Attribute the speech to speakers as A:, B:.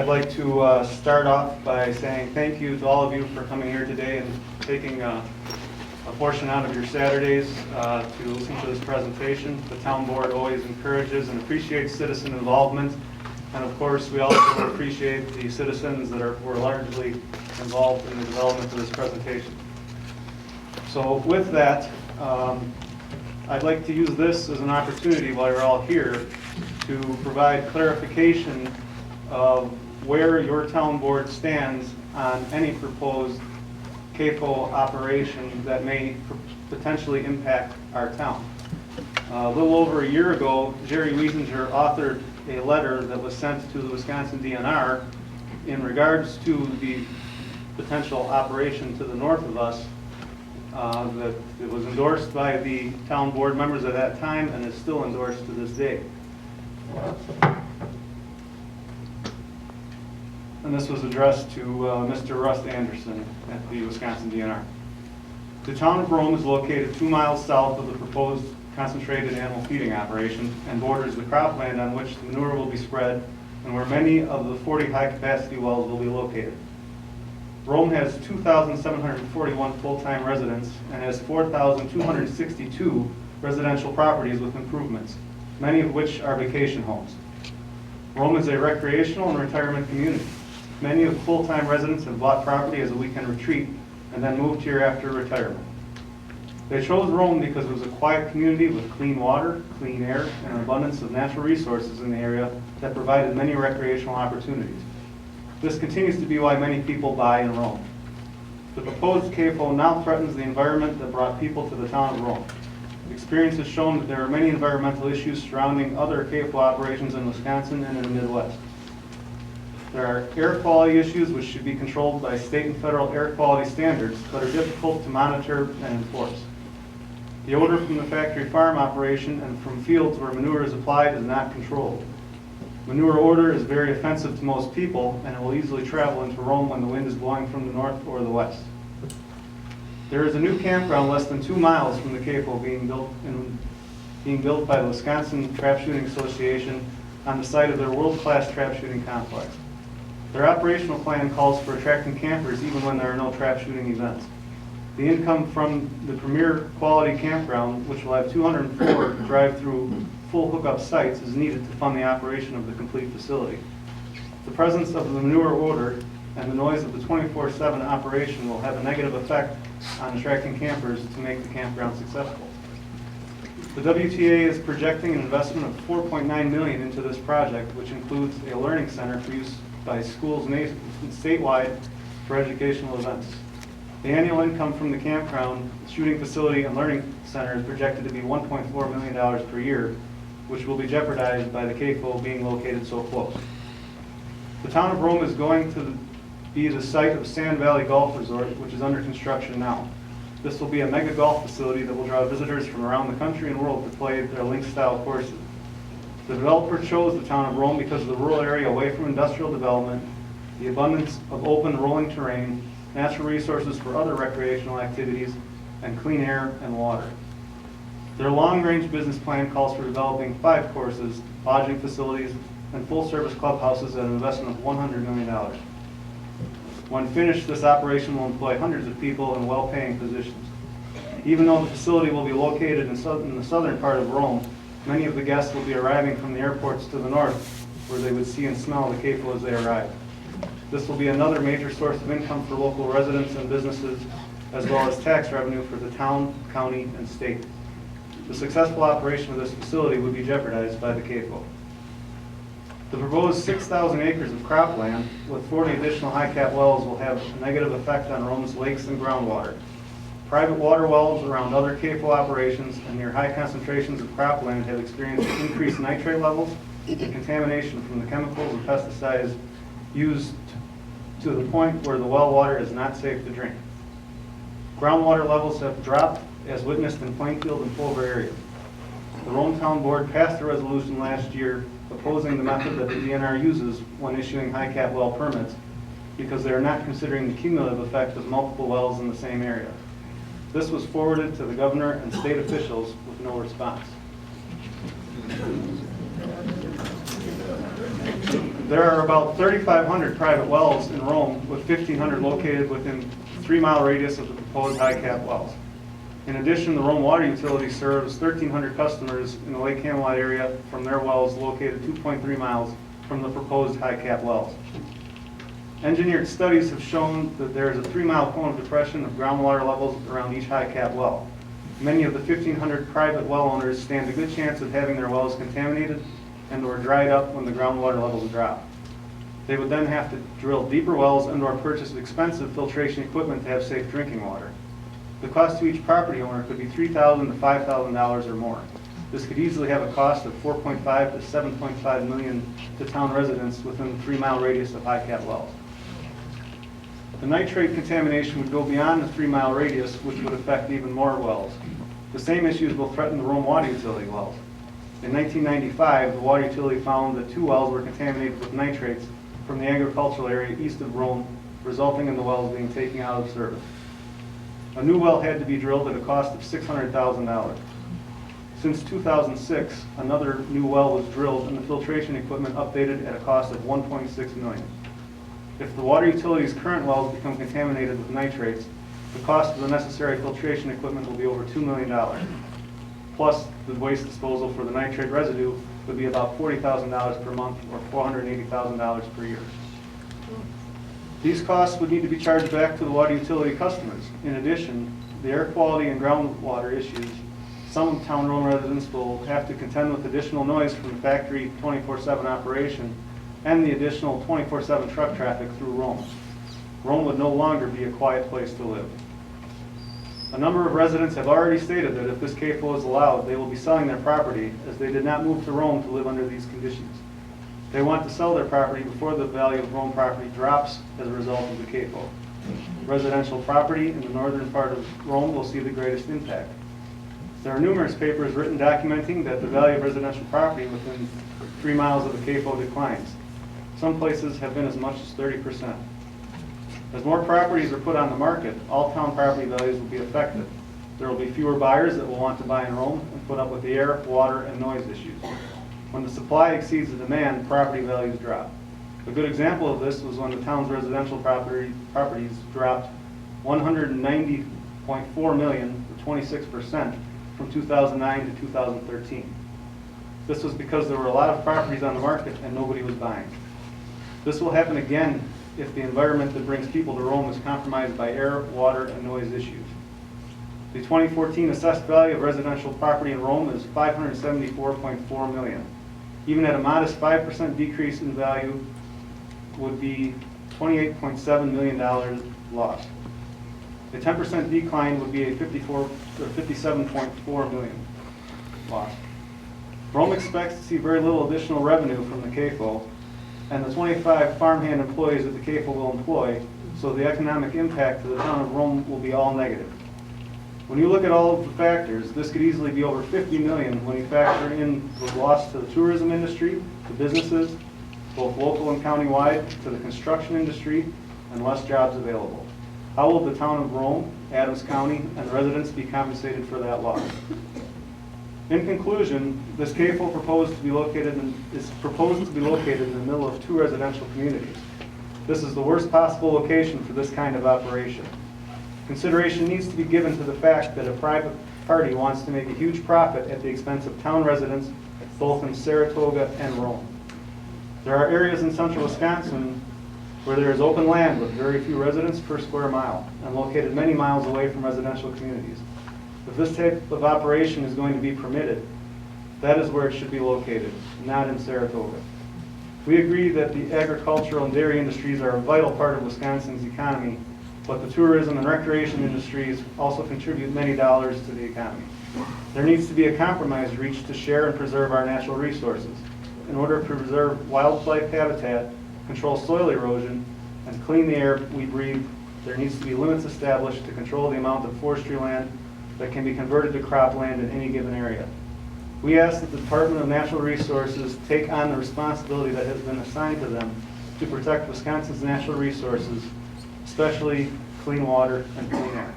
A: I'd like to start off by saying thank you to all of you for coming here today and taking a portion out of your Saturdays to listen to this presentation. The town board always encourages and appreciates citizen involvement, and of course we also appreciate the citizens that were largely involved in the development of this presentation. So with that, I'd like to use this as an opportunity while you're all here to provide clarification of where your town board stands on any proposed CAFO operation that may potentially impact our town. A little over a year ago, Jerry Wiesinger authored a letter that was sent to the Wisconsin DNR in regards to the potential operation to the north of us. That it was endorsed by the town board members at that time and is still endorsed to this day. And this was addressed to Mr. Russ Anderson at the Wisconsin DNR. The town of Rome is located 2 miles south of the proposed concentrated animal feeding operation and borders the cropland on which the manure will be spread and where many of the 40 high-capacity wells will be located. Rome has 2,741 full-time residents and has 4,262 residential properties with improvements, many of which are vacation homes. Rome is a recreational and retirement community. Many of the full-time residents have bought property as a weekend retreat and then moved here after retirement. They chose Rome because it was a quiet community with clean water, clean air, and an abundance of natural resources in the area that provided many recreational opportunities. This continues to be why many people buy in Rome. The proposed CAFO now threatens the environment that brought people to the town of Rome. Experience has shown that there are many environmental issues surrounding other CAFO operations in Wisconsin and in the Midwest. There are air quality issues which should be controlled by state and federal air quality standards but are difficult to monitor and enforce. The odor from the factory farm operation and from fields where manure is applied is not controlled. Manure odor is very offensive to most people and it will easily travel into Rome when the wind is blowing from the north or the west. There is a new campground less than 2 miles from the CAFO being built by the Wisconsin Trap Shooting Association on the site of their world-class trap shooting complex. Their operational plan calls for attracting campers even when there are no trap shooting events. The income from the premier quality campground, which will have 204 drive-through full hookup sites, is needed to fund the operation of the complete facility. The presence of the manure odor and the noise of the 24/7 operation will have a negative effect on attracting campers to make the campground successful. The WTA is projecting an investment of $4.9 million into this project, which includes a learning center for use by schools statewide for educational events. The annual income from the campground, shooting facility, and learning center is projected to be $1.4 million per year, which will be jeopardized by the CAFO being located so close. The town of Rome is going to be the site of Sand Valley Golf Resort, which is under construction now. This will be a mega golf facility that will draw visitors from around the country and world to play their links-style courses. The developer chose the town of Rome because of the rural area away from industrial development, the abundance of open rolling terrain, natural resources for other recreational activities, and clean air and water. Their long-range business plan calls for developing 5 courses, lodging facilities, and full-service clubhouses at an investment of $100 million. When finished, this operation will employ hundreds of people in well-paying positions. Even though the facility will be located in the southern part of Rome, many of the guests will be arriving from the airports to the north, where they would see and smell the CAFO as they arrive. This will be another major source of income for local residents and businesses, as well as tax revenue for the town, county, and state. The successful operation of this facility would be jeopardized by the CAFO. The proposed 6,000 acres of cropland with 40 additional high-cap wells will have a negative effect on Rome's lakes and groundwater. Private water wells around other CAFO operations and near high concentrations of cropland have experienced increased nitrate levels and contamination from the chemicals and pesticides used to the point where the well water is not safe to drink. Groundwater levels have dropped as witnessed in Plainfield and Plover areas. The Rome Town Board passed a resolution last year opposing the method that the DNR uses when issuing high-cap well permits because they are not considering the cumulative effect of multiple wells in the same area. This was forwarded to the governor and state officials with no response. There are about 3,500 private wells in Rome, with 1,500 located within a 3-mile radius of the proposed high-cap wells. In addition, the Rome Water Utility serves 1,300 customers in the Lake Camelot area from their wells located 2.3 miles from the proposed high-cap wells. Engineered studies have shown that there is a 3-mile cone of depression of groundwater levels around each high-cap well. Many of the 1,500 private well owners stand a good chance of having their wells contaminated and or dried up when the groundwater levels drop. They would then have to drill deeper wells and or purchase expensive filtration equipment to have safe drinking water. The cost to each property owner could be $3,000 to $5,000 or more. This could easily have a cost of $4.5 to $7.5 million to town residents within the 3-mile radius of high-cap wells. The nitrate contamination would go beyond the 3-mile radius, which would affect even more wells. The same issues will threaten the Rome Water Utility wells. In 1995, the water utility found that 2 wells were contaminated with nitrates from the agricultural area east of Rome, resulting in the wells being taken out of service. A new well had to be drilled at a cost of $600,000. Since 2006, another new well was drilled and the filtration equipment updated at a cost of $1.6 million. If the water utility's current wells become contaminated with nitrates, the cost of the necessary filtration equipment will be over $2 million. Plus, the waste disposal for the nitrate residue would be about $40,000 per month or $480,000 per year. These costs would need to be charged back to the water utility customers. In addition, the air quality and groundwater issues, some town Rome residents will have to contend with additional noise from the factory 24/7 operation and the additional 24/7 truck traffic through Rome. Rome would no longer be a quiet place to live. A number of residents have already stated that if this CAFO is allowed, they will be selling their property, as they did not move to Rome to live under these conditions. They want to sell their property before the value of Rome property drops as a result of the CAFO. Residential property in the northern part of Rome will see the greatest impact. There are numerous papers written documenting that the value of residential property within 3 miles of the CAFO declines. Some places have been as much as 30%. As more properties are put on the market, all town property values will be affected. There will be fewer buyers that will want to buy in Rome and put up with the air, water, and noise issues. When the supply exceeds the demand, property values drop. A good example of this was when the town's residential properties dropped $190.4 million, or 26%, from 2009 to 2013. This was because there were a lot of properties on the market and nobody was buying. This will happen again if the environment that brings people to Rome is compromised by air, water, and noise issues. The 2014 assessed value of residential property in Rome is $574.4 million. Even at a modest 5% decrease in value would be $28.7 million lost. A 10% decline would be a $57.4 million loss. Rome expects to see very little additional revenue from the CAFO, and the 25 farmhand employees that the CAFO will employ, so the economic impact to the town of Rome will be all negative. When you look at all of the factors, this could easily be over $50 million when you factor in the loss to the tourism industry, to businesses, both local and county-wide, to the construction industry, and less jobs available. How will the town of Rome, Adams County, and the residents be compensated for that loss? In conclusion, this CAFO is proposed to be located in the middle of 2 residential communities. This is the worst possible location for this kind of operation. Consideration needs to be given to the fact that a private party wants to make a huge profit at the expense of town residents, both in Saratoga and Rome. There are areas in central Wisconsin where there is open land with very few residents per square mile and located many miles away from residential communities. If this type of operation is going to be permitted, that is where it should be located, not in Saratoga. We agree that the agricultural and dairy industries are a vital part of Wisconsin's economy, but the tourism and recreation industries also contribute many dollars to the economy. There needs to be a compromise reached to share and preserve our natural resources. In order to preserve wildlife habitat, control soil erosion, and clean the air we breathe, there needs to be limits established to control the amount of forestry land that can be converted to cropland in any given area. We ask that the Department of Natural Resources take on the responsibility that has been assigned to them to protect Wisconsin's natural resources, especially clean water and clean air.